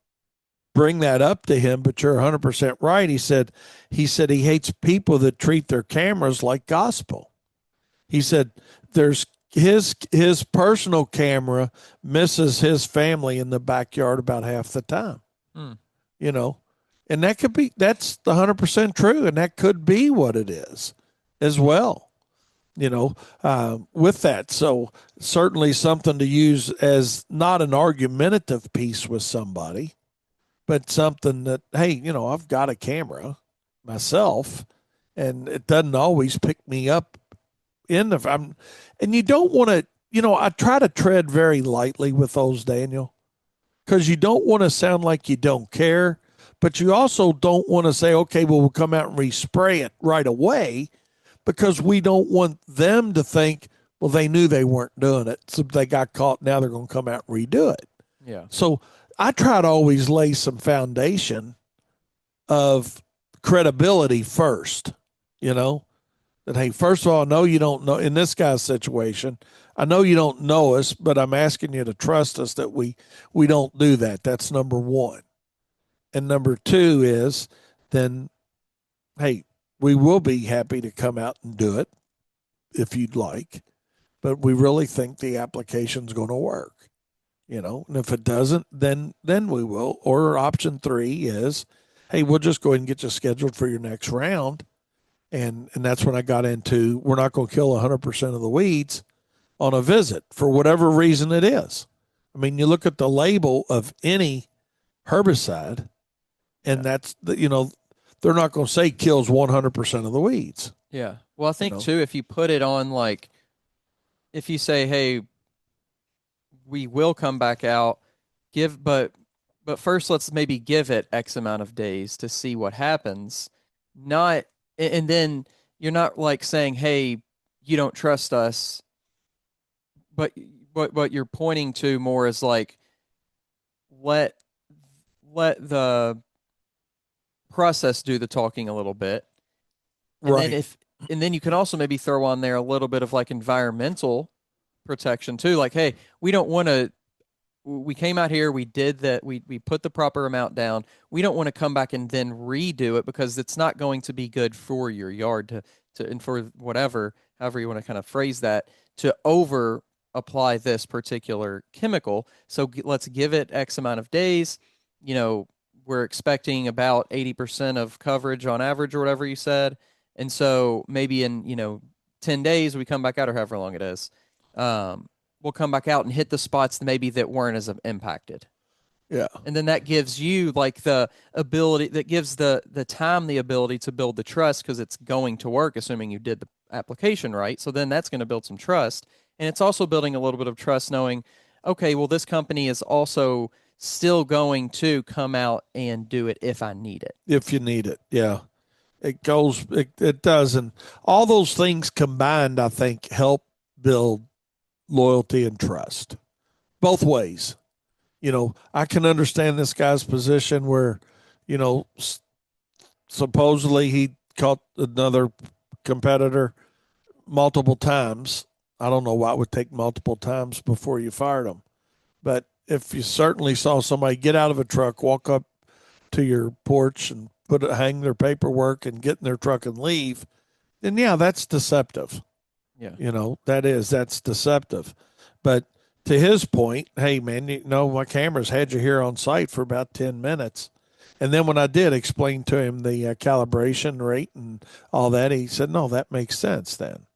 bring that up to him, but you're 100% right. He said he hates people that treat their cameras like gospel. He said there's his personal camera misses his family in the backyard about half the time. And that's the 100% true, and that could be what it is as well. With that, so certainly something to use as not an argumentative piece with somebody, but something that, hey, I've got a camera myself, and it doesn't always pick me up and you don't want to, I try to tread very lightly with those, Daniel, because you don't want to sound like you don't care, but you also don't want to say, okay, well, we'll come out and respray it right away, because we don't want them to think, well, they knew they weren't doing it, so they got caught, now they're going to come out and redo it. Yeah. So I try to always lay some foundation of credibility first, that, hey, first of all, I know you don't know, in this guy's situation, I know you don't know us, but I'm asking you to trust us that we don't do that. That's number one. And number two is then, hey, we will be happy to come out and do it if you'd like, but we really think the application's going to work, and if it doesn't, then we will. Or option three is, hey, we'll just go ahead and get you scheduled for your next round. And that's when I got into, we're not going to kill 100% of the weeds on a visit for whatever reason it is. I mean, you look at the label of any herbicide, and that's they're not going to say kills 100% of the weeds. Yeah. Well, I think too, if you put it on like if you say, hey, we will come back out, give, but first let's maybe give it X amount of days to see what happens. Not, and then you're not like saying, hey, you don't trust us, but what you're pointing to more is like let let the process do the talking a little bit. And then Right. you can also maybe throw on there a little bit of like environmental protection too. Like, hey, we don't want to, we came out here, we did that, we put the proper amount down. We don't want to come back and then redo it because it's not going to be good for your yard to and for whatever, however you want to kind of phrase that, to over apply this particular chemical. So let's give it X amount of days. You know, we're expecting about 80% of coverage on average or whatever you said. And so maybe in, 10 days we come back out or however long it is. We'll come back out and hit the spots maybe that weren't as impacted. Yeah. And then that gives you like the ability, that gives the time the ability to build the trust because it's going to work, assuming you did the application right. So then that's going to build some trust. And it's also building a little bit of trust knowing, okay, well, this company is also still going to come out and do it if I need it. If you need it. Yeah. It does. And all those things combined, I think, help build loyalty and trust both ways. I can understand this guy's position where, you know, supposedly he caught another competitor multiple times. I don't know why it would take multiple times before you fired him. But if you certainly saw somebody get out of a truck, walk up to your porch and hang their paperwork and get in their truck and leave, then yeah, that's deceptive. Yeah. That's deceptive. But to his point, hey man, my cameras had you here on site for about 10 minutes. And then when I did explain to him the calibration rate and all that, he said, no, that makes sense then.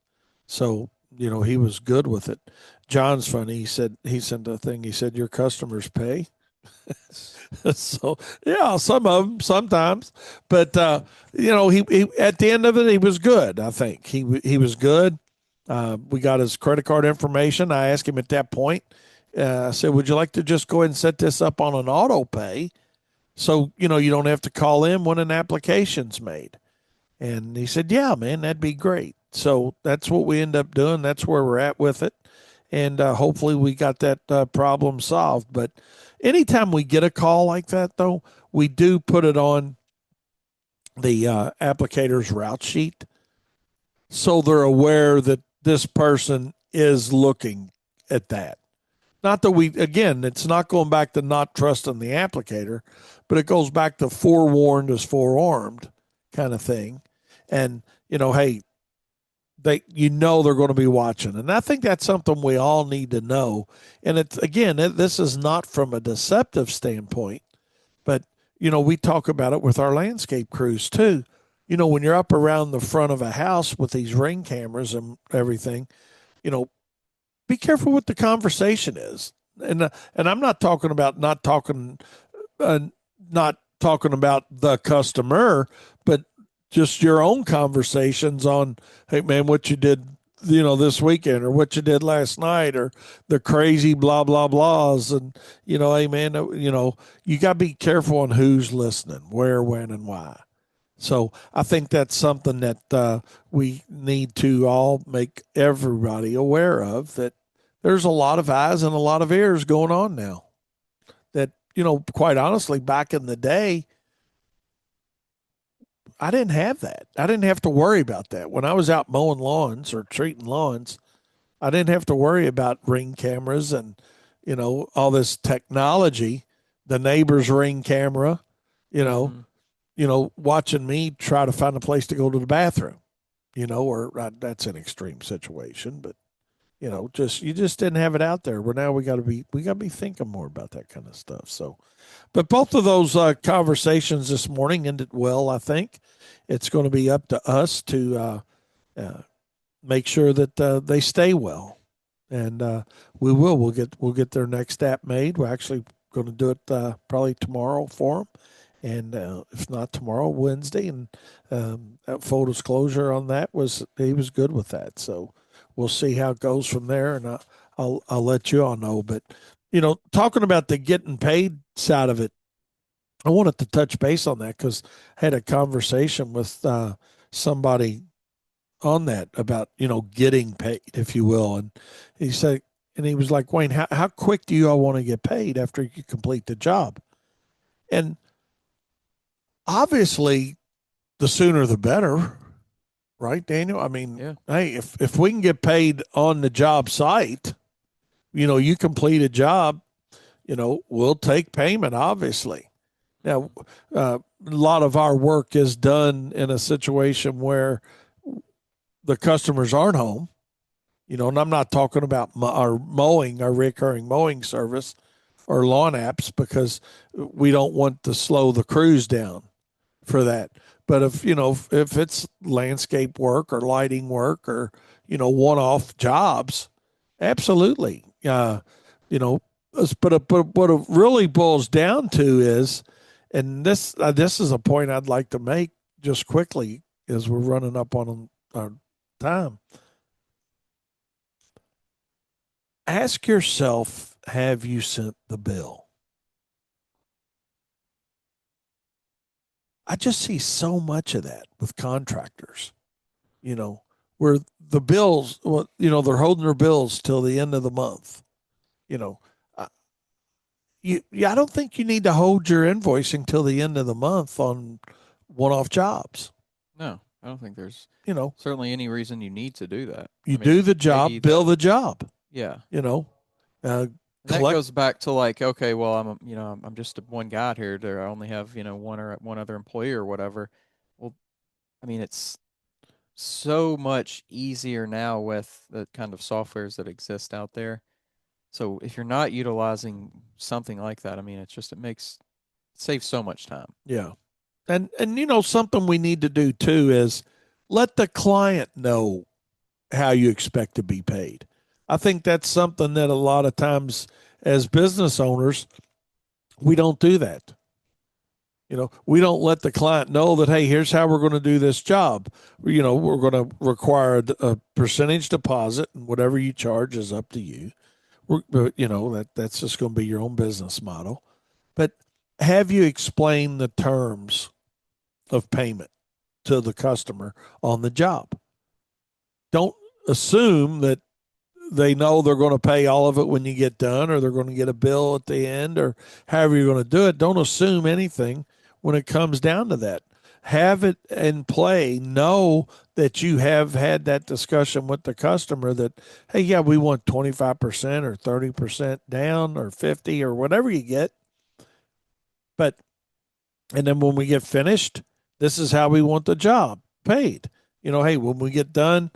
So, he was good with it. John's funny. He sent a thing. He said, your customers pay. So yeah, some of them sometimes, but he at the end of it, he was good. I think he was good. We got his credit card information. I asked him at that point. I said, would you like to just go ahead and set this up on an auto pay? So, you don't have to call in when an application's made. And he said, yeah, man, that'd be great. So that's what we end up doing. That's where we're at with it. And hopefully we got that problem solved. But anytime we get a call like that, though, we do put it on the applicator's route sheet. So they're aware that this person is looking at that. Not that it's not going back to not trusting the applicator, but it goes back to forewarned is forearmed kind of thing. And, hey, they're going to be watching. And I think that's something we all need to know. And this is not from a deceptive standpoint, but, we talk about it with our landscape crews too. When you're up around the front of a house with these ring cameras and everything, be careful what the conversation is. And I'm not talking about uh, not talking about the customer, but just your own conversations on, hey man, what you did, this weekend or what you did last night or the crazy blah blah blahs and hey man, you got to be careful on who's listening, where, when, and why. So I think that's something that we need to all make everybody aware of, that there's a lot of eyes and a lot of ears going on now that, quite honestly, back in the day, I didn't have that. I didn't have to worry about that. When I was out mowing lawns or treating lawns, I didn't have to worry about ring cameras and, all this technology, the neighbor's ring camera, Mm-hmm. Watching me try to find a place to go to the bathroom, or that's an extreme situation, but you just didn't have it out there. Where now we got to be thinking more about that kind of stuff. So, but both of those conversations this morning ended well. I think it's going to be up to us to make sure that they stay well, and we will. We'll get their next app made. We're actually going to do it probably tomorrow for them. And if not tomorrow, Wednesday. And full disclosure on that was he was good with that. So we'll see how it goes from there, and I'll let you all know. But talking about the getting paid side of it, I wanted to touch base on that because I had a conversation with somebody on that about getting paid, if you will, and he said, and he was like, Wayne, how quick do you all want to get paid after you complete the job? And obviously, the sooner the better, right, Daniel? I mean, Yeah. hey, if we can get paid on the job site, you complete a job, we'll take payment, obviously. Now, a lot of our work is done in a situation where the customers aren't home, and I'm not talking about our mowing, our recurring mowing service or lawn apps because we don't want to slow the crews down for that. But if it's landscape work or lighting work or one-off jobs, absolutely. You know, but what it really boils down to is, and this is a point I'd like to make just quickly as we're running up on our time. Ask yourself, have you sent the bill? I just see so much of that with contractors, where the bills, well, they're holding their bills till the end of the month. You know, uh, I don't think you need to hold your invoicing till the end of the month on one-off jobs. No, I don't think there's You know, certainly any reason you need to do that. you I do mean, the maybe job, that, bill the job. yeah. You know, uh, And that collect. goes back to like, okay, well, I'm just one guy out here. I only have, one other employee or whatever. Well, I mean, it's so much easier now with the kind of softwares that exist out there. So if you're not utilizing something like that, I mean, it saves so much time. Yeah, and something we need to do too is let the client know how you expect to be paid. I think that's something that a lot of times as business owners, we don't do that. We don't let the client know that, hey, here's how we're going to do this job. We're going to require a percentage deposit, and whatever you charge is up to you. That's just going to be your own business model. But have you explained the terms of payment to the customer on the job? Don't assume that they know they're going to pay all of it when you get done, or they're going to get a bill at the end, or however you're going to do it. Don't assume anything when it comes down to that. Have it in play. Know that you have had that discussion with the customer that, hey, yeah, we want 25% or 30% down or 50 or whatever you get. But, and then when we get finished, this is how we want the job paid. Hey, when we get done,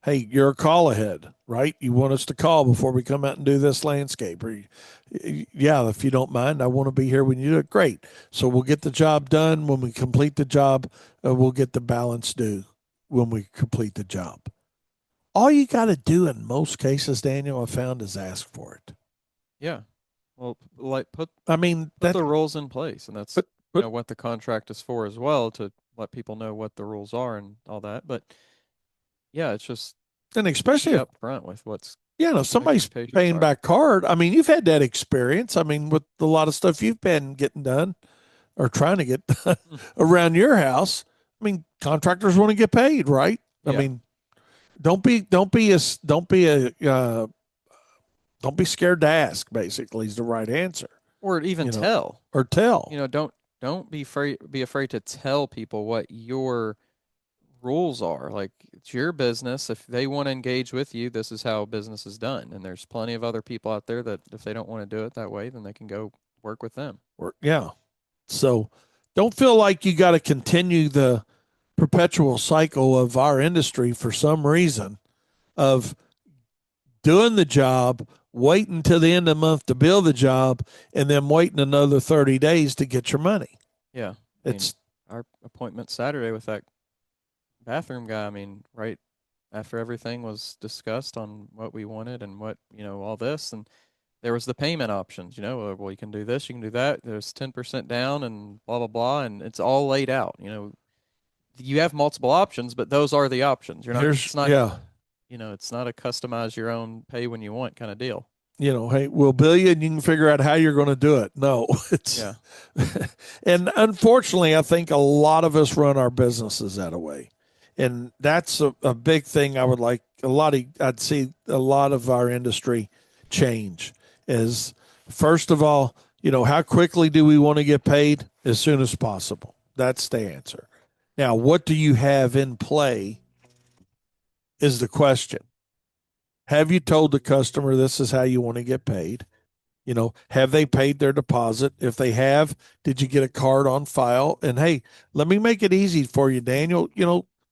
hey, you're a call ahead, right? You want us to call before we come out and do this landscape. Or, yeah, if you don't mind, I want to be here when you do it. Great. So we'll get the job done. When we complete the job, we'll get the balance due when we complete the job. All you got to do in most cases, Daniel, I found, is ask for it. Yeah. Well, like I mean, put the rules in place, and that's but, but what the contract is for as well, to let people know what the rules are and all that. But yeah, it's just and especially be if, upfront with what's somebody's expectations paying are. back card. I mean, you've had that experience. I mean, with a lot of stuff you've been getting done or trying to get done Mm. around your house. I mean, contractors want to get paid, right? I Yeah. mean, don't be scared to ask. Basically, is the right answer. Or even You know, tell. or tell. Don't be afraid to tell people what your rules are. Like, it's your business. If they want to engage with you, this is how business is done. And there's plenty of other people out there that if they don't want to do it that way, then they can go work with them. Or yeah. So, don't feel like you got to continue the perpetual cycle of our industry for some reason of doing the job, waiting until the end of the month to bill the job, and then waiting another 30 days to get your money. Yeah. I mean, It's our appointment Saturday with that bathroom guy, I mean, right after everything was discussed on what we wanted and what, all this, and there was the payment options, well, you can do this, you can do that. There's 10% down and blah, blah, blah. And it's all laid out. You have multiple options, but those are the options. You're not, here's it's not, yeah. it's not a customize your own pay when you want kind of deal. Hey, we'll bill you and you can figure out how you're going to do it. No, it's, Yeah. and unfortunately, I think a lot of us run our businesses that way. And that's a big thing I would like I'd see a lot of our industry change is first of all, how quickly do we want to get paid? As soon as possible. That's the answer. Now, what do you have in play is the question. Have you told the customer this is how you want to get paid? Have they paid their deposit? If they have, did you get a card on file? And hey, let me make it easy for you, Daniel.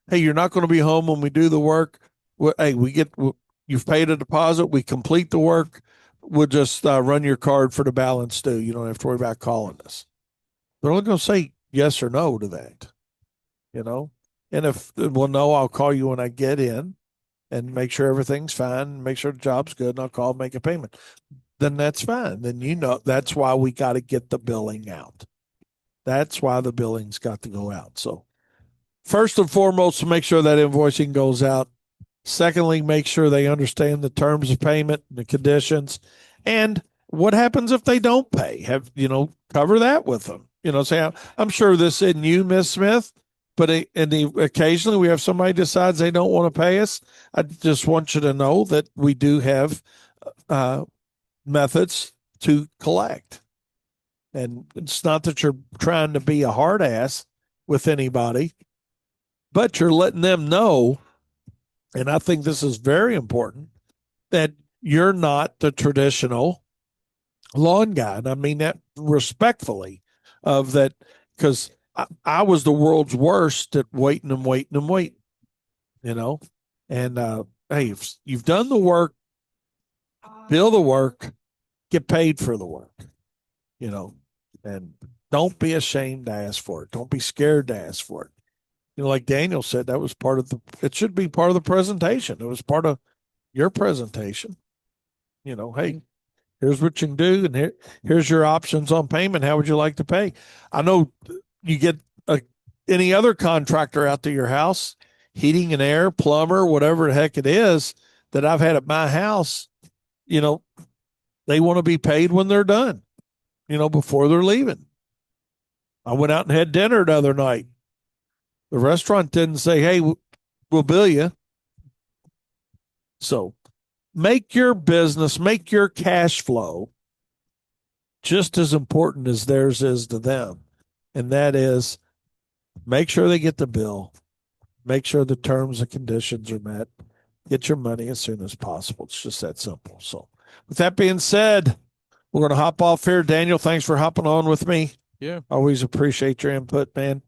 Hey, you're not going to be home when we do the work. Hey, you've paid a deposit. We complete the work. We'll just run your card for the balance due. You don't have to worry about calling us. They're only going to say yes or no to that. And if, well, no, I'll call you when I get in and make sure everything's fine, make sure the job's good, and I'll call and make a payment. Then that's fine. Then that's why we got to get the billing out. That's why the billing's got to go out. So first and foremost, to make sure that invoicing goes out. Secondly, make sure they understand the terms of payment, the conditions, and what happens if they don't pay. Cover that with them. Say, I'm sure this isn't you, Miss Smith, but occasionally we have somebody decides they don't want to pay us. I just want you to know that we do have methods to collect. And it's not that you're trying to be a hard ass with anybody, but you're letting them know, and I think this is very important, that you're not the traditional lawn guy. And I mean that respectfully of that, because I was the world's worst at waiting and waiting and waiting, and hey, if you've done the work, bill the work, get paid for the work, and don't be ashamed to ask for it. Don't be scared to ask for it. Like Daniel said, that was it should be part of the presentation. It was part of your presentation. Hey, here's what you can do, and here's your options on payment. How would you like to pay? I know you get any other contractor out to your house, heating and air, plumber, whatever the heck it is that I've had at my house, they want to be paid when they're done, before they're leaving. I went out and had dinner the other night. The restaurant didn't say, hey, we'll bill you. So make your business, make your cash flow just as important as theirs is to them. And that is make sure they get the bill, make sure the terms and conditions are met, get your money as soon as possible. It's just that simple. So with that being said, we're going to hop off here. Daniel, thanks for hopping on with me. Yeah. Always appreciate your input, man.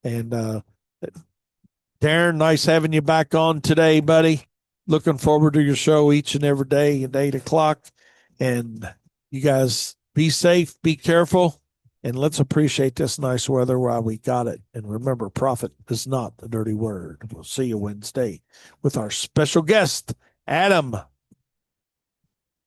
And Darren, nice having you back on today, buddy. Looking forward to your show each and every day at 8:00. And you guys be safe, be careful, and let's appreciate this nice weather while we got it. And remember, profit is not a dirty word. We'll see you Wednesday with our special guest, Adam.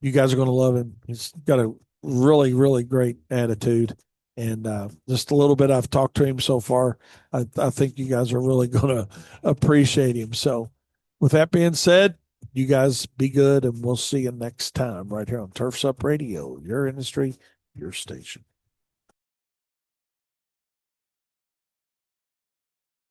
You guys are going to love him. He's got a really, really great attitude. And just a little bit I've talked to him so far, I think you guys are really going to appreciate him. So with that being said, you guys be good, and we'll see you next time right here on Turfs Up Radio, your industry, your station.